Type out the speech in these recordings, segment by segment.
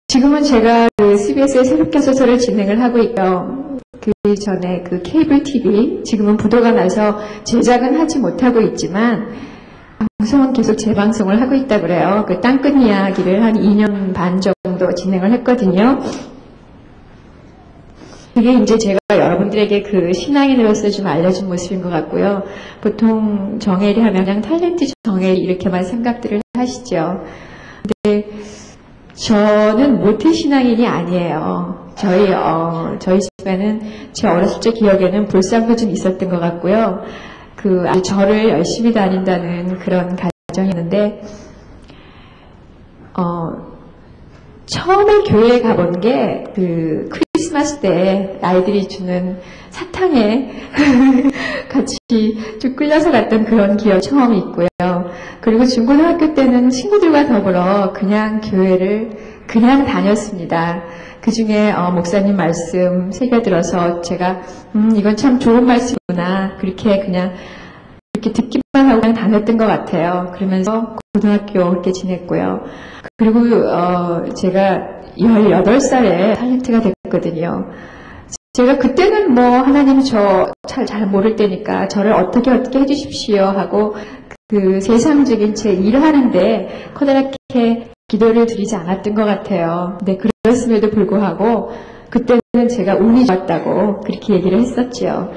지금은 제가 그 CBS의 새벽교서서를 진행을 하고 있고요. 그 전에 그 케이블 TV, 지금은 부도가 나서 제작은 하지 못하고 있지만 방송은 계속 재방송을 하고 있다 그래요. 그 땅끝 이야기를 한 2년 반 정도 진행을 했거든요. 그게 이제 제가 여러분들에게 그 신앙인으로서 좀 알려준 모습인 것 같고요. 보통 정혜리 하면 그냥 탤런트 정혜리 이렇게만 생각들을 하시죠. 근데 저는 모태신앙인이 아니에요. 저희 집에는 제 어렸을 적 기억에는 불상도 좀 있었던 것 같고요. 아주 절을 열심히 다닌다는 그런 가정이었는데, 처음에 교회에 가본 게 크리스마스 때 아이들이 주는 사탕에 같이 쭉 끌려서 갔던 그런 기억 처음이 있고요. 그리고 중고등학교 때는 친구들과 더불어 그냥 교회를 그냥 다녔습니다. 그 중에 목사님 말씀 새겨들어서 제가 이건 참 좋은 말씀이구나 그렇게 그냥 이렇게 듣기만 하고 그냥 다녔던 것 같아요. 그러면서 고등학교 그렇게 지냈고요. 그리고 제가 18살에 탤런트가 됐거든요. 제가 그때는 뭐 하나님 저 잘 모를 때니까 저를 어떻게 해주십시오 하고 그 세상적인 제 일을 하는데 커다랗게 기도를 드리지 않았던 것 같아요. 근데 그랬음에도 불구하고 그때는 제가 운이 좋았다고 그렇게 얘기를 했었죠.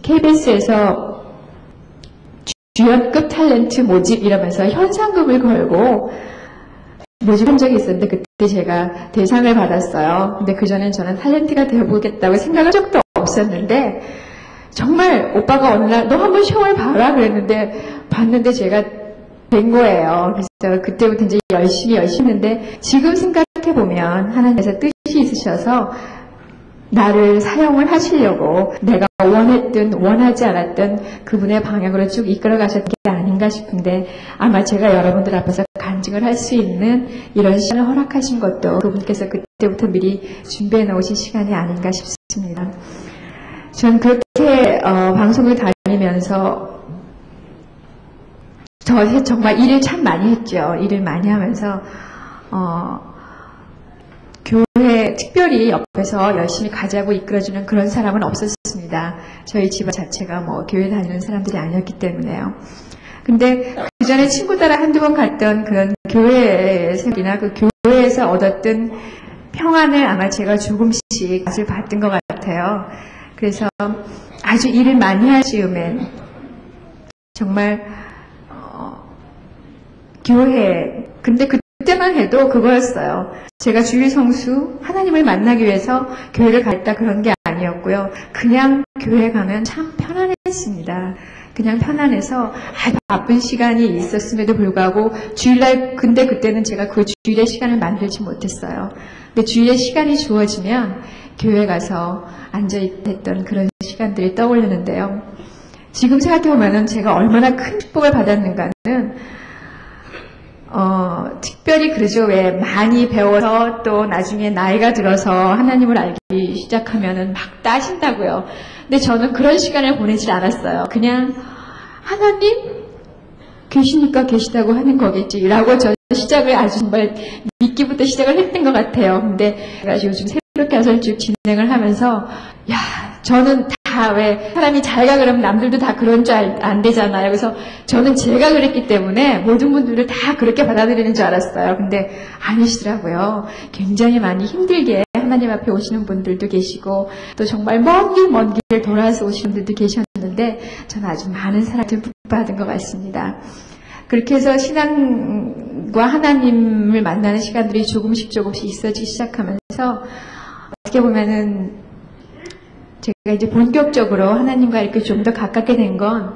KBS에서 주연급 탤런트 모집 이러면서 현상금을 걸고 모집한 적이 있었는데 그때 제가 대상을 받았어요. 근데 그전엔 저는 탤런트가 되어보겠다고 생각한 적도 없었는데 정말 오빠가 어느 날 너 한번 시험을 봐라 그랬는데 봤는데 제가 된 거예요. 그래서 그때부터 이제 열심히 했는데 지금 생각해보면 하나님께서 뜻이 있으셔서 나를 사용을 하시려고 내가 원했든 원하지 않았든 그분의 방향으로 쭉 이끌어 가셨던 게 아닌가 싶은데 아마 제가 여러분들 앞에서 간증을 할 수 있는 이런 시간을 허락하신 것도 그분께서 그때부터 미리 준비해 놓으신 시간이 아닌가 싶습니다. 전 그렇게 방송을 다니면서 저 정말 일을 참 많이 했죠. 일을 많이 하면서 교회 특별히 옆에서 열심히 가자고 이끌어주는 그런 사람은 없었습니다. 저희 집안 자체가 뭐 교회 다니는 사람들이 아니었기 때문에요. 근데 그 전에 친구 따라 한두 번 갔던 그런 교회 생활이나 그 교회에서 얻었던 평안을 아마 제가 조금씩 맛을 봤던 것 같아요. 그래서 아주 일을 많이 할 즈음엔 정말 교회 근데 그때만 해도 그거였어요. 제가 주일 성수 하나님을 만나기 위해서 교회를 갔다 그런 게 아니었고요. 그냥 교회 가면 참 편안했습니다. 그냥 편안해서 바쁜 시간이 있었음에도 불구하고 주일날 근데 그때는 제가 그 주일의 시간을 만들지 못했어요. 근데 주일에 시간이 주어지면 교회 가서 앉아있던 그런 시간들이 떠오르는데요. 지금 생각해보면 제가 얼마나 큰 축복을 받았는가는 특별히 그러죠. 왜 많이 배워서 또 나중에 나이가 들어서 하나님을 알기 시작하면은 막 따신다고요. 근데 저는 그런 시간을 보내질 않았어요. 그냥 하나님 계시니까 계시다고 하는 거겠지라고 저는 시작을 아주 정말 믿기부터 시작을 했던 것 같아요. 근데 제가 요즘 새롭게 와서 쭉 진행을 하면서 저는 다 왜 사람이 잘가 그러면 남들도 다 그런 줄 안 되잖아요. 그래서 저는 제가 그랬기 때문에 모든 분들을 다 그렇게 받아들이는 줄 알았어요. 근데 아니시더라고요. 굉장히 많이 힘들게 하나님 앞에 오시는 분들도 계시고 또 정말 먼 길 돌아서 오시는 분들도 계셨는데 저는 아주 많은 사랑을 받은 것 같습니다. 그렇게 해서 신앙과 하나님을 만나는 시간들이 조금씩 있어지기 시작하면서 어떻게 보면은 제가 이제 본격적으로 하나님과 이렇게 좀 더 가깝게 된 건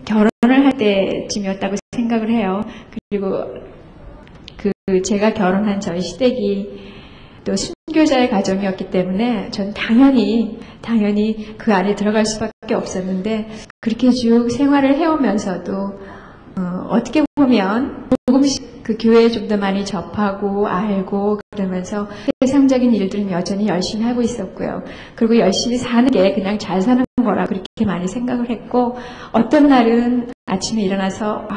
결혼을 할 때쯤이었다고 생각을 해요. 그리고 제가 결혼한 저희 시댁이 또 순교자의 가정이었기 때문에 전 당연히 그 안에 들어갈 수밖에 없었는데 그렇게 쭉 생활을 해오면서도 어떻게 보면 조금씩 그 교회에 좀 더 많이 접하고 알고 그러면서 세상적인 일들은 여전히 열심히 하고 있었고요. 그리고 열심히 사는 게 그냥 잘 사는 거라 그렇게 많이 생각을 했고 어떤 날은 아침에 일어나서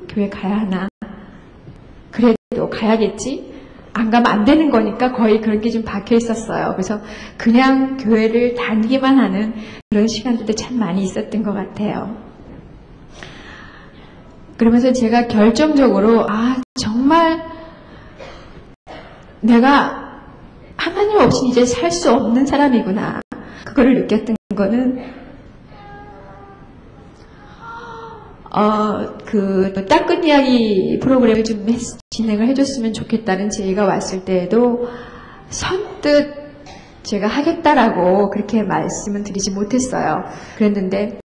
교회 가야 하나 가야겠지? 안 가면 안 되는 거니까 거의 그런 게 좀 박혀 있었어요. 그래서 그냥 교회를 다니기만 하는 그런 시간들도 참 많이 있었던 것 같아요. 그러면서 제가 결정적으로 정말 내가 하나님 없이 이제 살 수 없는 사람이구나. 그거를 느꼈던 거는 따끈 이야기 프로그램을 좀 진행을 해줬으면 좋겠다는 제의가 왔을 때에도 선뜻 제가 하겠다라고 그렇게 말씀은 드리지 못했어요. 그랬는데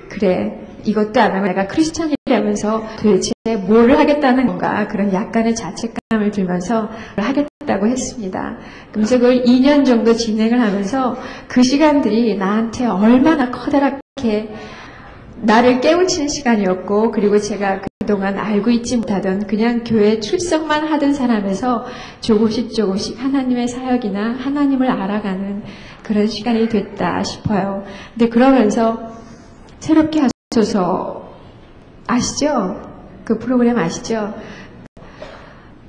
그래, 이것도 안 하면 내가 크리스찬이라면서 도대체 뭘 하겠다는 건가, 그런 약간의 자책감을 들면서 하겠다고 했습니다. 그래서 그걸 2년 정도 진행을 하면서 그 시간들이 나한테 얼마나 커다랗게 나를 깨우치는 시간이었고, 그리고 제가 그동안 알고 있지 못하던 그냥 교회 출석만 하던 사람에서 조금씩 하나님의 사역이나 하나님을 알아가는 그런 시간이 됐다 싶어요. 근데 그러면서 새롭게 하소서 아시죠? 그 프로그램 아시죠?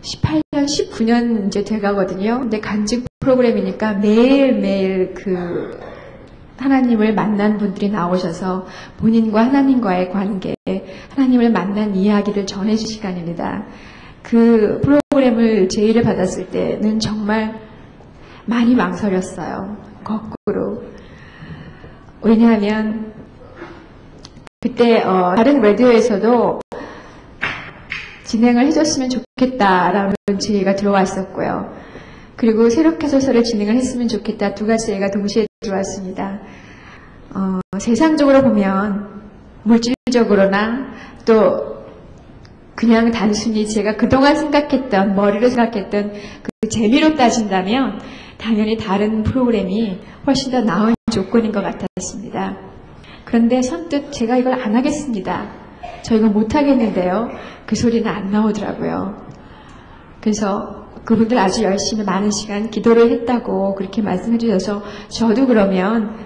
18년, 19년 이제 돼가거든요. 근데 간증 프로그램이니까 매일매일 하나님을 만난 분들이 나오셔서 본인과 하나님과의 관계, 하나님을 만난 이야기를 전해줄 시간입니다. 그 프로그램을 제의를 받았을 때는 정말 많이 망설였어요. 거꾸로. 왜냐하면 그때 다른 라디오에서도 진행을 해줬으면 좋겠다라는 제의가 들어왔었고요. 그리고 새롭게 소설을 진행을 했으면 좋겠다, 두 가지 제의가 동시에 들어왔습니다. 세상적으로 보면 물질적으로나 또 그냥 단순히 제가 그동안 생각했던, 머리로 생각했던 그 재미로 따진다면 당연히 다른 프로그램이 훨씬 더 나은 조건인 것 같았습니다. 그런데 선뜻 제가 이걸 안 하겠습니다. 저 이거 못 하겠는데요. 그 소리는 안 나오더라고요. 그래서 그분들 아주 열심히 많은 시간 기도를 했다고 그렇게 말씀해 주셔서 저도 그러면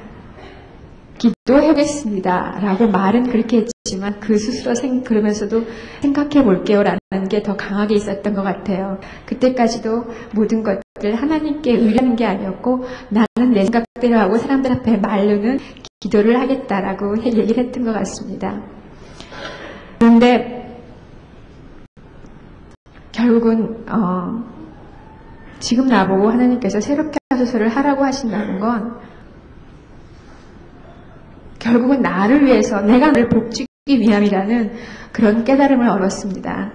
기도해보겠습니다 라고 말은 그렇게 했지만 그 스스로 그러면서도 생각해 볼게요 라는 게 더 강하게 있었던 것 같아요. 그때까지도 모든 것들 하나님께 의뢰하는 게 아니었고 나는 내 생각대로 하고 사람들 앞에 말로는 기도를 하겠다라고 얘기를 했던 것 같습니다. 그런데 결국은 지금 나보고 하나님께서 새롭게 하소서를 하라고 하신다는 건 결국은 나를 위해서, 내가 나를 복주기 위함이라는 그런 깨달음을 얻었습니다.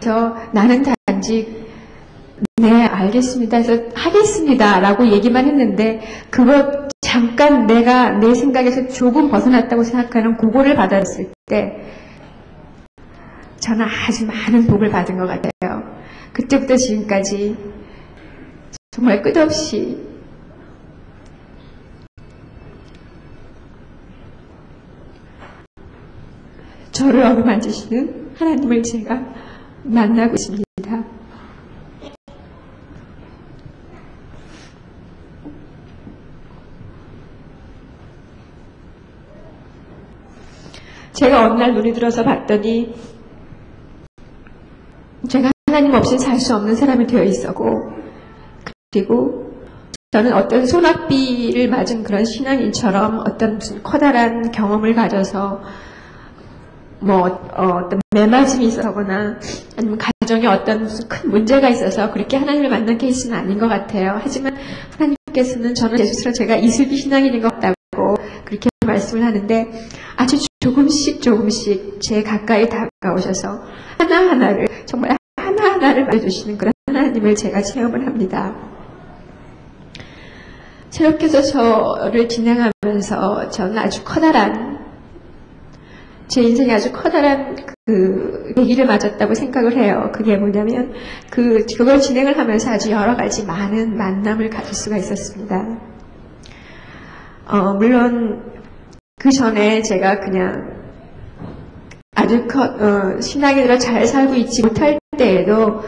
그래서 나는 단지 네 알겠습니다 해서 하겠습니다 라고 얘기만 했는데 그거 잠깐 내가 내 생각에서 조금 벗어났다고 생각하는 그거를 받았을 때 저는 아주 많은 복을 받은 것 같아요. 그때부터 지금까지 정말 끝없이 저를 어루만지시는 하나님을 제가 만나고 있습니다. 제가 어느 날 눈이 들어서 봤더니 제가 하나님 없이 살 수 없는 사람이 되어 있었고, 그리고 저는 어떤 소낙비를 맞은 그런 신앙인처럼 어떤 무슨 커다란 경험을 가져서 어떤 매맞음이 있어서거나 아니면 가정에 어떤 무슨 큰 문제가 있어서 그렇게 하나님을 만난 케이스는 아닌 것 같아요. 하지만 하나님께서는 저는 제 스스로 제가 이슬비 신앙인인 것 같다고 그렇게 말씀을 하는데 아주 조금씩 제 가까이 다가오셔서 하나하나를, 정말 하나하나를 말해주시는 그런 하나님을 제가 체험을 합니다. 새롭게 저를 진행하면서 저는 아주 제 인생에 아주 커다란 계기를 맞았다고 생각을 해요. 그게 뭐냐면 그걸 진행을 하면서 아주 여러 가지 많은 만남을 가질 수가 있었습니다. 물론 그 전에 제가 그냥 아주 신앙인으로 잘 살고 있지 못할 때에도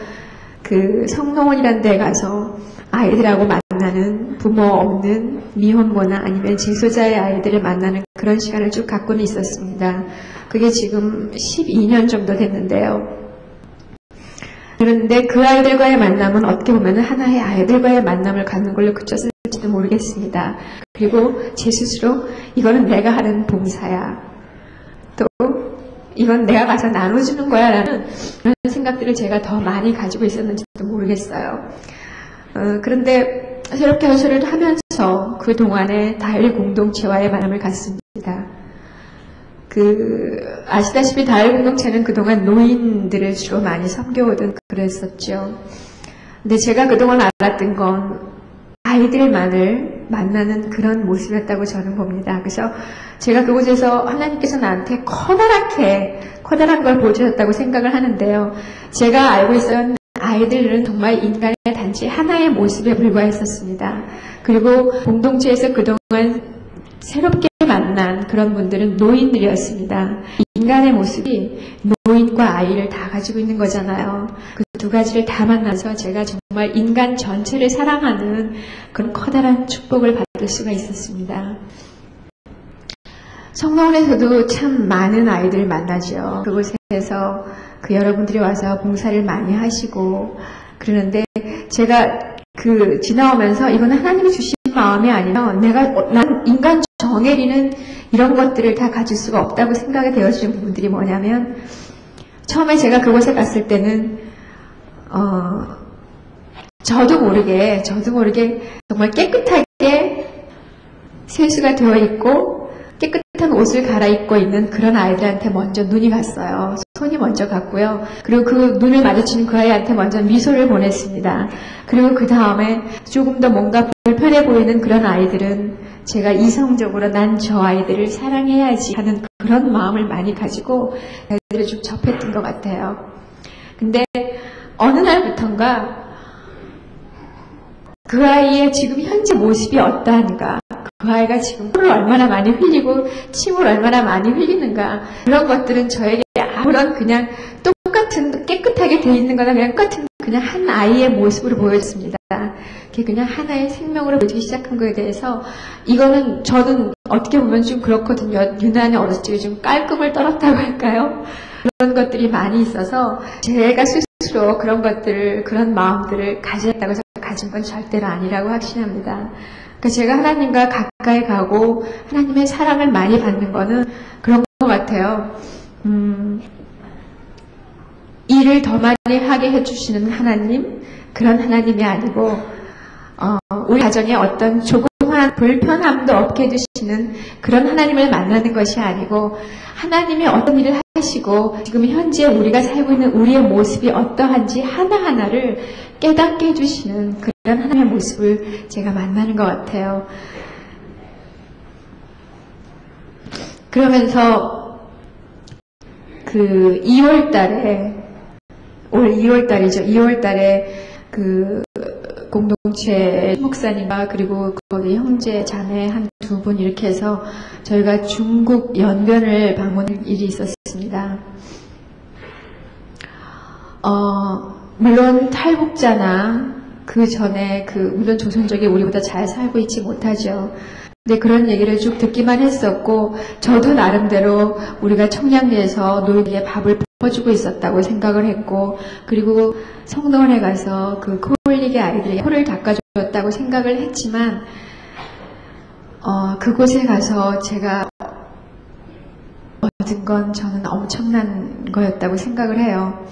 그 성농원이라는 데 가서 아이들하고 만나는, 부모 없는 미혼모나 아니면 재소자의 아이들을 만나는 그런 시간을 쭉 갖고는 있었습니다. 그게 지금 12년 정도 됐는데요. 그런데 그 아이들과의 만남은 어떻게 보면 하나의 아이들과의 만남을 갖는 걸로 그쳤을지도 모르겠습니다. 그리고 제 스스로 이거는 내가 하는 봉사야. 또 이건 내가 가서 나눠주는 거야 라는 그런 생각들을 제가 더 많이 가지고 있었는지도 모르겠어요. 그런데 새롭게 연설을 하면서 그동안에 다일 공동체와의 만남을 갖습니다. 아시다시피 다일 공동체는 그동안 노인들을 주로 많이 섬겨오던 그랬었죠. 근데 제가 그동안 알았던 건 아이들만을 만나는 그런 모습이었다고 저는 봅니다. 그래서 제가 그곳에서 하나님께서 나한테 커다란 걸 보여주셨다고 생각을 하는데요. 제가 알고 있었던 아이들은 정말 인간의 단지 하나의 모습에 불과했었습니다. 그리고 공동체에서 그동안 새롭게 만난 그런 분들은 노인들이었습니다. 인간의 모습이 노인과 아이를 다 가지고 있는 거잖아요. 그 두 가지를 다 만나서 제가 정말 인간 전체를 사랑하는 그런 커다란 축복을 받을 수가 있었습니다. 성공원에서도 참 많은 아이들을 만나죠. 그곳에서 여러분들이 와서 봉사를 많이 하시고 그러는데 제가 지나오면서 이건 하나님이 주신 마음이 아니면 난 인간 정해리는 이런 것들을 다 가질 수가 없다고 생각이 되어지는 부분들이 뭐냐면 처음에 제가 그곳에 갔을 때는 저도 모르게 정말 깨끗하게 세수가 되어 있고 깨끗한 옷을 갈아입고 있는 그런 아이들한테 먼저 눈이 갔어요. 손이 먼저 갔고요. 그리고 그 눈을 마주치는 그 아이한테 먼저 미소를 보냈습니다. 그리고 그 다음에 조금 더 뭔가 불편해 보이는 그런 아이들은 제가 이성적으로 난 저 아이들을 사랑해야지 하는 그런 마음을 많이 가지고 아이들을 좀 접했던 것 같아요. 근데 어느 날부턴가 그 아이의 지금 현재 모습이 어떠한가, 그 아이가 지금 코를 얼마나 많이 흘리고 침을 얼마나 많이 흘리는가, 그런 것들은 저에게 아무런 그냥 똑같은 깨끗하게 되어 있는 거나 그냥 똑같은 그냥 한 아이의 모습으로 보였습니다. 그게 그냥 하나의 생명으로 보이기 시작한 거에 대해서 이거는 저는 어떻게 보면 좀 그렇거든요. 유난히 어렸을 적에 좀 깔끔을 떨었다고 할까요? 그런 것들이 많이 있어서 제가 스스로 그런 것들을, 그런 마음들을 가졌다고 해서 가진 건 절대로 아니라고 확신합니다. 그러니까 제가 하나님과 가까이 가고 하나님의 사랑을 많이 받는 거는 그런 것 같아요. 일을 더 많이 하게 해주시는 하나님, 그런 하나님이 아니고 우리 가정에 어떤 조그만 불편함도 없게 해주시는 그런 하나님을 만나는 것이 아니고 하나님이 어떤 일을 하시고 지금 현재 우리가 살고 있는 우리의 모습이 어떠한지 하나하나를 깨닫게 해주시는 그런 하나님의 모습을 제가 만나는 것 같아요. 그러면서 그 2월달에 올 2월달이죠. 2월달에 그 공동체 목사님과 그리고 거기 형제 자매 한 두 분 이렇게 해서 저희가 중국 연변을 방문할 일이 있었습니다. 물론 탈북자나 그 전에 물론 조선족이 우리보다 잘 살고 있지 못하죠. 근데 그런 얘기를 쭉 듣기만 했었고 저도 나름대로 우리가 청량리에서 노인에게 밥을 퍼주고 있었다고 생각을 했고 그리고 성동원에 가서 그 코올리게 아이들에게 코를 닦아줬다고 생각을 했지만 그곳에 가서 제가 얻은 건 저는 엄청난 거였다고 생각을 해요.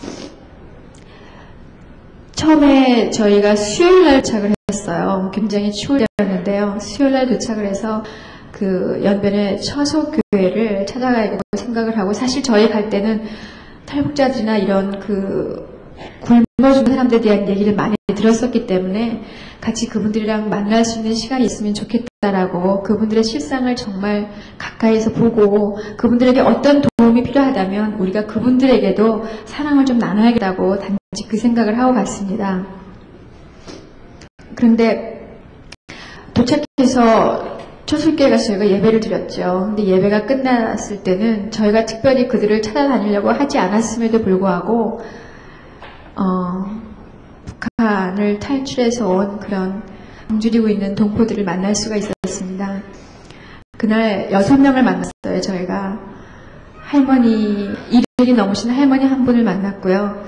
처음에 저희가 수요일날 도착을 했어요. 굉장히 추울 때였는데요. 수요일날 도착을 해서 그 연변의 처소교회를 찾아가야겠다고 생각을 하고 사실 저희 갈 때는 탈북자들이나 이런 굶어 죽는 사람들에 대한 얘기를 많이 들었었기 때문에 같이 그분들이랑 만날 수 있는 시간이 있으면 좋겠다라고 그분들의 실상을 정말 가까이서 보고 그분들에게 어떤 도움이 필요하다면 우리가 그분들에게도 사랑을 좀 나눠야겠다고 단지 그 생각을 하고 갔습니다. 그런데 도착해서 초슬교회 가서 저희가 예배를 드렸죠. 근데 예배가 끝났을 때는 저희가 특별히 그들을 찾아다니려고 하지 않았음에도 불구하고 북한을 탈출해서 온 그런 굶주리고 있는 동포들을 만날 수가 있었습니다. 그날 6명을 만났어요. 저희가 할머니, 1일이 넘으신 할머니 한 분을 만났고요.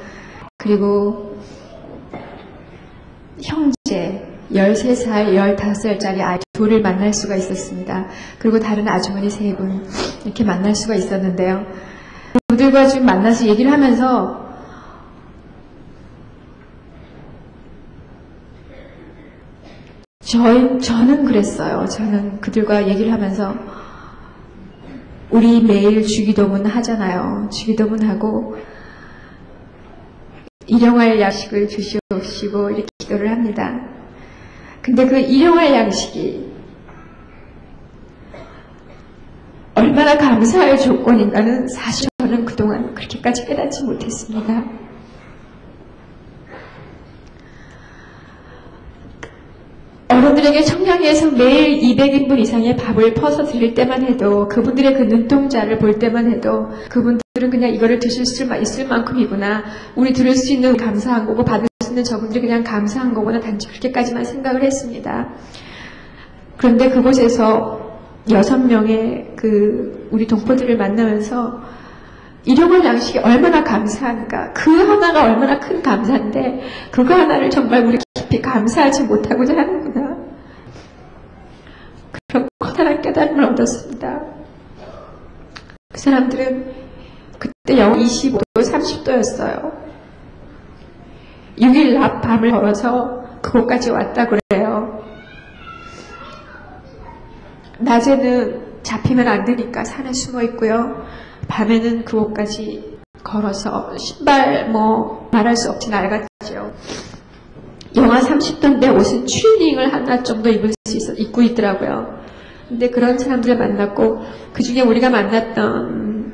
그리고 형제 13살, 15살짜리 아이 둘을 만날 수가 있었습니다. 그리고 다른 아주머니 3분 이렇게 만날 수가 있었는데요. 그들과 좀 만나서 얘기를 하면서 저는 그랬어요. 저는 그들과 얘기를 하면서 우리 매일 주기도문 하잖아요. 주기도문 하고 일용할 양식을 주시옵시고 이렇게 기도를 합니다. 근데 그 일용할 양식이 얼마나 감사할 조건인가는 사실 저는 그동안 그렇게까지 깨닫지 못했습니다. 어른들에게 청량리에서 매일 200인분 이상의 밥을 퍼서 드릴 때만 해도 그분들의 그 눈동자를 볼 때만 해도 그분들은 그냥 이거를 드실 수 있을 만큼이구나. 우리 들을 수 있는 감사한 거고 받을 수 있는 저분들이 그냥 감사한 거구나. 단지 그렇게까지만 생각을 했습니다. 그런데 그곳에서 6명의 우리 동포들을 만나면서 일용할 양식이 얼마나 감사한가. 그 하나가 얼마나 큰 감사인데 그거 하나를 정말 우리 깊이 감사하지 못하고자 하는구나. 그런 커다란 깨달음을 얻었습니다. 그 사람들은 그때 영하 25도, 30도였어요. 6일 낮 밤을 걸어서 그곳까지 왔다 그래요. 낮에는 잡히면 안 되니까 산에 숨어 있고요. 밤에는 그곳까지 걸어서 신발 말할 수 없이 낡았죠. 영하 30도인데 옷은 추리닝을 하나 정도 입고 있더라고요. 근데 그런 사람들을 만났고 그 중에 우리가 만났던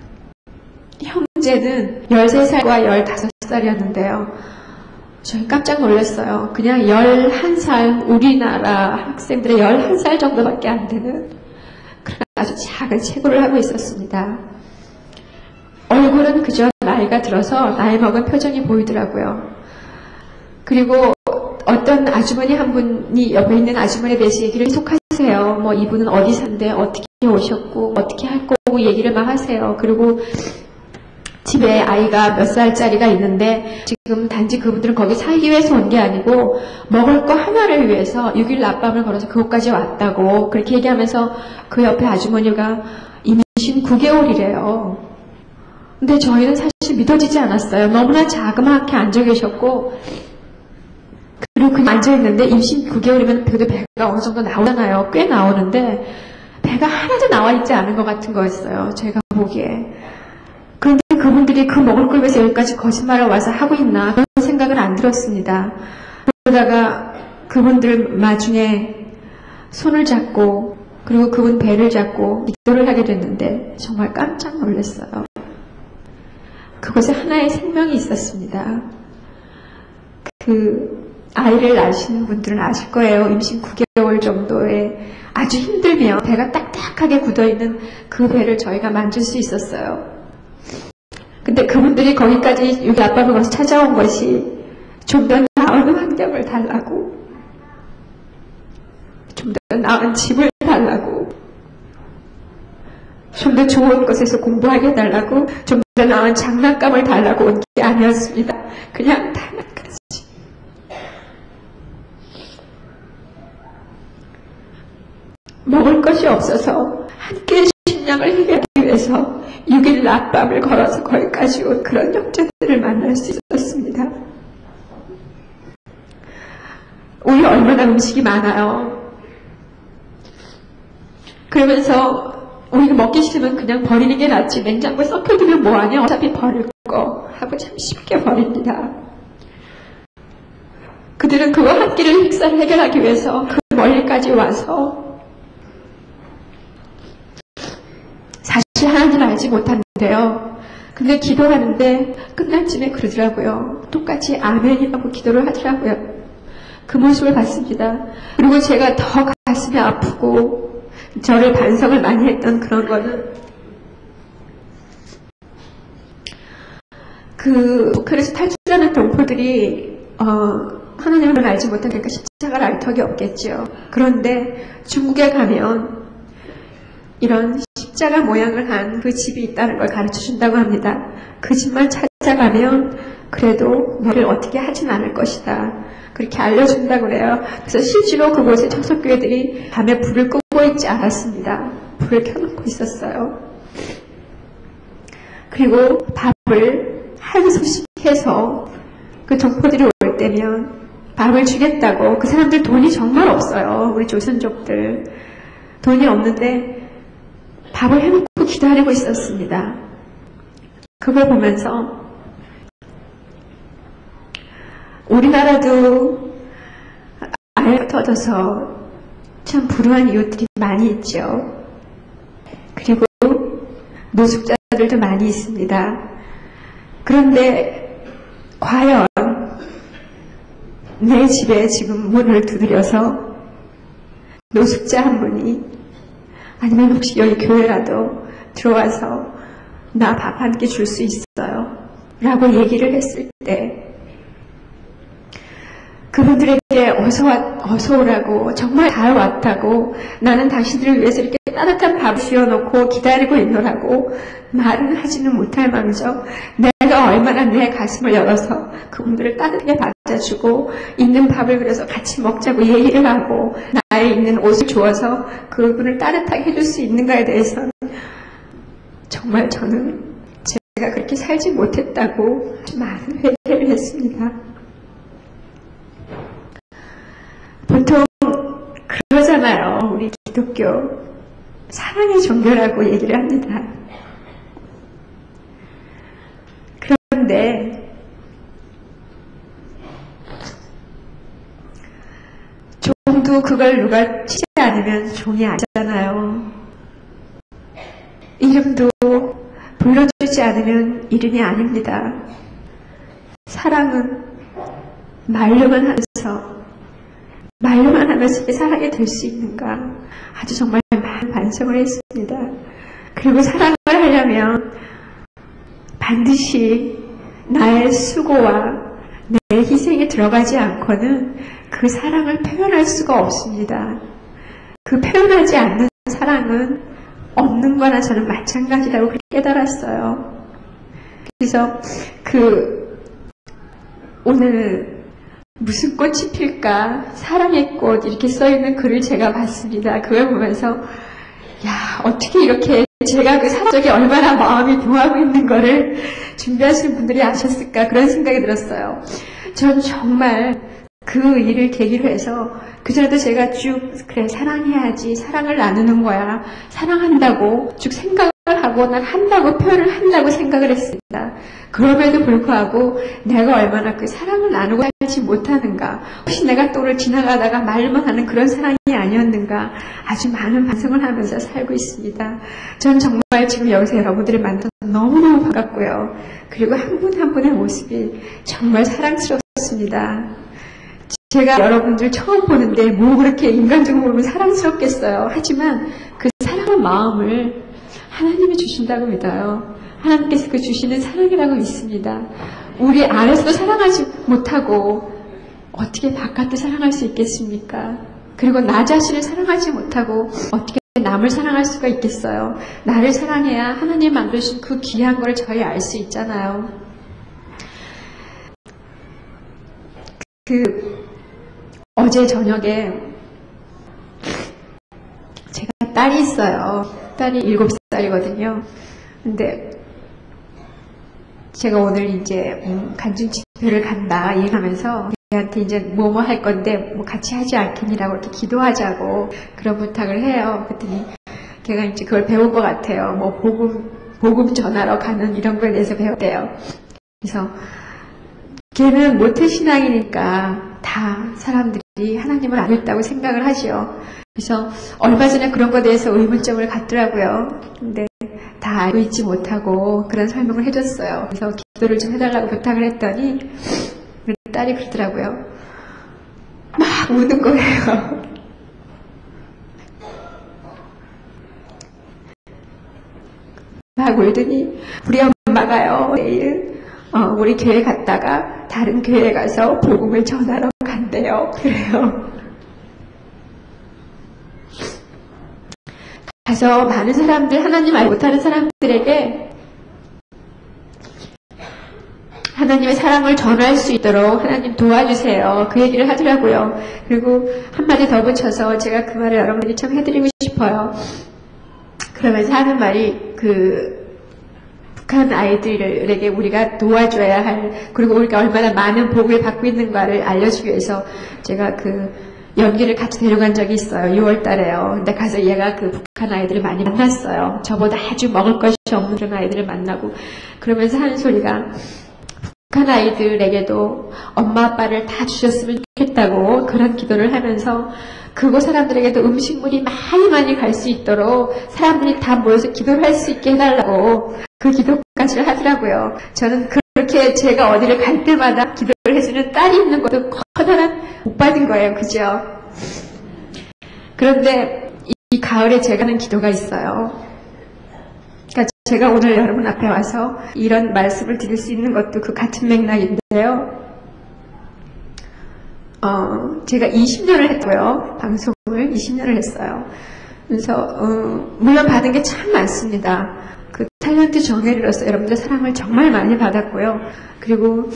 형제는 13살과 15살이었는데요. 저희 깜짝 놀랐어요. 그냥 11살, 우리나라 학생들의 11살 정도밖에 안 되는 그런 아주 작은 체구를 하고 있었습니다. 얼굴은 그저 나이가 들어서 나이 먹은 표정이 보이더라고요. 그리고 어떤 아주머니 한 분이 옆에 있는 아주머니에 대해서 얘기를 계속하세요. 이분은 어디 산대, 어떻게 오셨고, 어떻게 할 거고 얘기를 막 하세요. 그리고 집에 아이가 몇 살짜리가 있는데 지금 단지 그분들은 거기 살기 위해서 온 게 아니고 먹을 거 하나를 위해서 6일 낮밤을 걸어서 그곳까지 왔다고 그렇게 얘기하면서 그 옆에 아주머니가 임신 9개월이래요. 근데 저희는 사실 믿어지지 않았어요. 너무나 자그맣게 앉아 계셨고 그리고 그냥 앉아있는데 임신 9개월이면 그래도 배가 어느 정도 나오잖아요. 꽤 나오는데 배가 하나도 나와 있지 않은 것 같은 거였어요. 제가 보기에. 그런데 그분들이 그 먹을 걸 위해서 여기까지 거짓말을 와서 하고 있나 그런 생각은 안 들었습니다. 그러다가 그분들 마중에 손을 잡고 그리고 그분 배를 잡고 기도를 하게 됐는데 정말 깜짝 놀랐어요. 그곳에 하나의 생명이 있었습니다. 그 아이를 낳으시는 분들은 아실 거예요. 임신 9개월 정도에 아주 힘들면 배가 딱딱하게 굳어있는 그 배를 저희가 만질 수 있었어요. 근데 그분들이 거기까지 여기 아빠를 걸어서 찾아온 것이 좀 더 나은 환경을 달라고, 좀 더 나은 집을 달라고, 좀 더 좋은 곳에서 공부하게 해달라고, 좀 더 나은 장난감을 달라고 온 게 아니었습니다. 그냥 단 한 가지. 먹을 것이 없어서 한 끼의 식량을 해결하기 위해서 6일 낮밤을 걸어서 거기까지 온 그런 형제들을 만날 수 있었습니다. 우리 얼마나 음식이 많아요. 그러면서 우리가 먹기 싫으면 그냥 버리는 게 낫지. 냉장고에 썩혀두면 뭐하냐. 어차피 버릴 거 하고 참 쉽게 버립니다. 그들은 그거 한 끼를 식사를 해결하기 위해서 그 멀리까지 와서 사실 하나님을 알지 못하는데요. 근데 기도하는데 끝날 쯤에 그러더라고요. 똑같이 아멘이라고 기도를 하더라고요. 그 모습을 봤습니다. 그리고 제가 더 가슴이 아프고 저를 반성을 많이 했던 그런 거는 그 북한에서 탈출하는 동포들이 하나님을 알지 못하니까 십자가를 알 턱이 없겠죠. 그런데 중국에 가면 이런 십자가 모양을 한 그 집이 있다는 걸 가르쳐 준다고 합니다. 그 집만 찾아가면 그래도 너를 어떻게 하진 않을 것이다. 그렇게 알려준다고 그래요. 그래서 실제로 그곳에 청소교회들이 밤에 불을 끄고 있지 않았습니다. 불을 켜놓고 있었어요. 그리고 밥을 한 소식해서 그 동포들이 올 때면 밥을 주겠다고. 그 사람들 돈이 정말 없어요. 우리 조선족들 돈이 없는데 밥을 해놓고 기다리고 있었습니다. 그걸 보면서 우리나라도 알가 터져서 참 불우한 이웃들이 많이 있죠. 그리고 노숙자들도 많이 있습니다. 그런데 과연 내 집에 지금 문을 두드려서 노숙자 한 분이 아니면 혹시 여기 교회라도 들어와서 나 밥 한 끼 줄 수 있어요? 라고 얘기를 했을 때 그분들에게 어서 오라고 정말 잘 왔다고 나는 당신들을 위해서 이렇게 따뜻한 밥 씌워놓고 기다리고 있노라고 말은 하지는 못할 망정 내가 얼마나 내 가슴을 열어서 그분들을 따뜻하게 받아주고 있는 밥을 그려서 같이 먹자고 얘기를 하고 나에 있는 옷을 주어서 그분을 따뜻하게 해줄 수 있는가에 대해서는 정말 저는 제가 그렇게 살지 못했다고 많은 회개를 했습니다. 보통 그러잖아요. 우리 기독교 사랑의 종교라고 얘기를 합니다. 그런데 종도 그걸 누가 치지 않으면 종이 아니잖아요. 이름도 불러주지 않으면 이름이 아닙니다. 사랑은 말로만 하면서 사랑이 될 수 있는가 아주 정말 많은 반성을 했습니다. 그리고 사랑을 하려면 반드시 나의 수고와 내 희생이 들어가지 않고는 그 사랑을 표현할 수가 없습니다. 그 표현하지 않는 사랑은 없는 거나 저는 마찬가지라고 깨달았어요. 그래서 오늘 무슨 꽃이 필까? 사랑의 꽃 이렇게 써있는 글을 제가 봤습니다. 그걸 보면서 야 어떻게 이렇게 제가 그 사적에 얼마나 마음이 동하고 있는 거를 준비하시는 분들이 아셨을까 그런 생각이 들었어요. 전 정말 그 일을 계기로 해서 그전에도 제가 쭉 그래 사랑해야지 사랑을 나누는 거야 사랑한다고 쭉 생각을 하고 난 한다고 표현을 한다고 생각을 했습니다. 그럼에도 불구하고 내가 얼마나 그 사랑을 나누고 살지 못하는가 혹시 내가 또 오늘 지나가다가 말만 하는 그런 사랑이 아니었는가 아주 많은 반성을 하면서 살고 있습니다. 전 정말 지금 여기서 여러분들을 만나서 너무너무 반갑고요. 그리고 한 분 한 분의 모습이 정말 사랑스럽습니다. 제가 여러분들 처음 보는데 뭐 그렇게 인간적으로 보면 사랑스럽겠어요. 하지만 그 사랑의 마음을 하나님이 주신다고 믿어요. 하나님께서 그 주시는 사랑이라고 믿습니다. 우리 안에서도 사랑하지 못하고 어떻게 바깥을 사랑할 수 있겠습니까? 그리고 나 자신을 사랑하지 못하고 어떻게 남을 사랑할 수가 있겠어요? 나를 사랑해야 하나님 만드신 그 귀한 걸 저희 알 수 있잖아요. 어제 저녁에 제가 딸이 있어요. 딸이 7살이거든요. 근데 제가 오늘 이제 간증 집회를 간다 얘기하면서 걔한테 이제 뭐뭐 할 건데 뭐 같이 하지 않겠니라고 이렇게 기도하자고 그런 부탁을 해요. 그랬더니 걔가 이제 그걸 배운 것 같아요. 뭐 복음 전하러 가는 이런 거에 대해서 배웠대요. 그래서 걔는 모태신앙이니까 다 사람들이 하나님을 안 했다고 생각을 하죠. 그래서 얼마 전에 그런 것에 대해서 의문점을 갖더라고요. 근데 다 알고 있지 못하고 그런 설명을 해줬어요. 그래서 기도를 좀 해달라고 부탁을 했더니 우리 딸이 그러더라고요. 막 우는 거예요. 막 울더니 우리 엄마가요 내일 우리 교회 갔다가 다른 교회에 가서 복음을 전하러 간대요. 그래요. 가서 많은 사람들 하나님 알지 못하는 사람들에게 하나님의 사랑을 전할 수 있도록 하나님 도와주세요. 그 얘기를 하더라고요. 그리고 한마디 더 붙여서 제가 그 말을 여러분들이 참 해드리고 싶어요. 그러면서 하는 말이 북한 아이들에게 우리가 도와줘야 할, 그리고 우리가 얼마나 많은 복을 받고 있는가를 알려주기 위해서 제가 연기를 같이 데려간 적이 있어요. 6월 달에요. 근데 가서 얘가 북한 아이들을 많이 만났어요. 저보다 아주 먹을 것이 없는 그런 아이들을 만나고, 그러면서 하는 소리가 북한 아이들에게도 엄마 아빠를 다 주셨으면 좋겠다고 그런 기도를 하면서 그곳 사람들에게도 음식물이 많이 갈 수 있도록 사람들이 다 모여서 기도를 할 수 있게 해달라고 그 기도까지 하더라고요. 저는 그렇게 제가 어디를 갈 때마다 기도를 해주는 딸이 있는 것도 커다란 복 받은 거예요. 그죠? 그런데 이 가을에 제가 하는 기도가 있어요. 그러니까 제가 오늘 여러분 앞에 와서 이런 말씀을 드릴 수 있는 것도 그 같은 맥락인데요. 제가 20년을 했고요. 방송을 20년을 했어요. 그래서 물론 받은 게 참 많습니다. 그 탤런트 정예리로서 여러분들 사랑을 정말 많이 받았고요. 그리고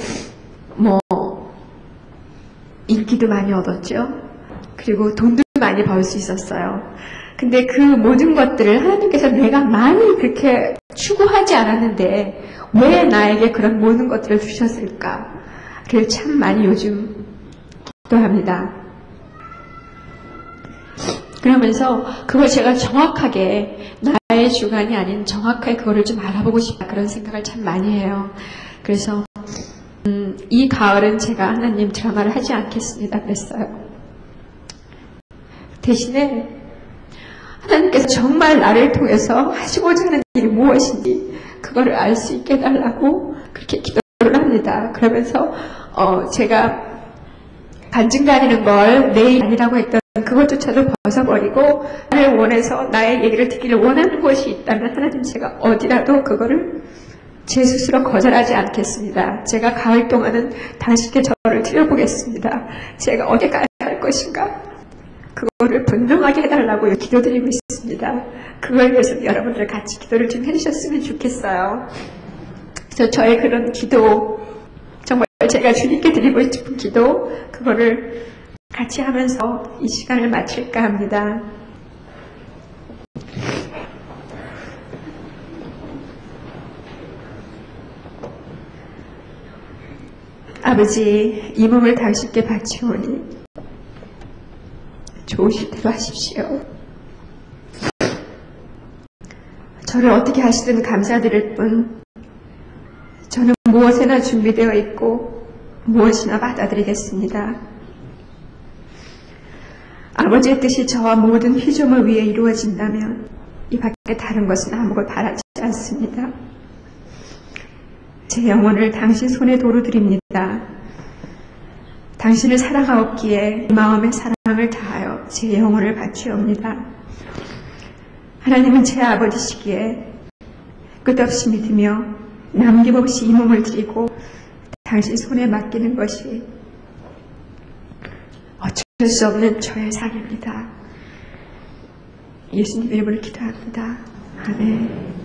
인기도 많이 얻었죠. 그리고 돈도 많이 벌 수 있었어요. 근데 그 모든 것들을 하나님께서 내가 많이 그렇게 추구하지 않았는데 왜 나에게 그런 모든 것들을 주셨을까를 참 많이 요즘 기도합니다. 그러면서 그걸 제가 정확하게 나의 주관이 아닌 정확하게 그거를 좀 알아보고 싶다 그런 생각을 참 많이 해요. 그래서 이 가을은 제가 하나님 드라마를 하지 않겠습니다 그랬어요. 대신에 하나님께서 정말 나를 통해서 하시고자 하는 일이 무엇인지 그거를 알 수 있게 해달라고 그렇게 기도를 합니다. 그러면서 제가 간증 다니는 걸 내일 아니라고 했던 그것조차도 벗어버리고 나를 원해서 나의 얘기를 듣기를 원하는 곳이 있다면 하나님 제가 어디라도 그거를 제 스스로 거절하지 않겠습니다. 제가 가을 동안은 당신께 저를 드려보겠습니다. 제가 어디 가야 할 것인가? 그거를 분명하게 해달라고 기도드리고 있습니다. 그걸 위해서 여러분들 같이 기도를 좀 해주셨으면 좋겠어요. 그래서 저의 그런 기도, 정말 제가 주님께 드리고 싶은 기도, 그거를 같이 하면서 이 시간을 마칠까 합니다. 아버지, 이 몸을 당신께 바치오니 좋으실 대로 하십시오. 저를 어떻게 하시든 감사드릴 뿐 저는 무엇에나 준비되어 있고 무엇이나 받아들이겠습니다. 아버지의 뜻이 저와 모든 피조물 위에 이루어진다면 이 밖에 다른 것은 아무것도 바라지 않습니다. 제 영혼을 당신 손에 도로 드립니다. 당신을 사랑하옵기에 마음의 사랑을 다하여 제 영혼을 바치옵니다. 하나님은 제 아버지시기에 끝없이 믿으며 남김없이 이 몸을 드리고 당신 손에 맡기는 것이 어쩔 수 없는 저의 상입니다. 예수님 이름으로 기도합니다. 아멘.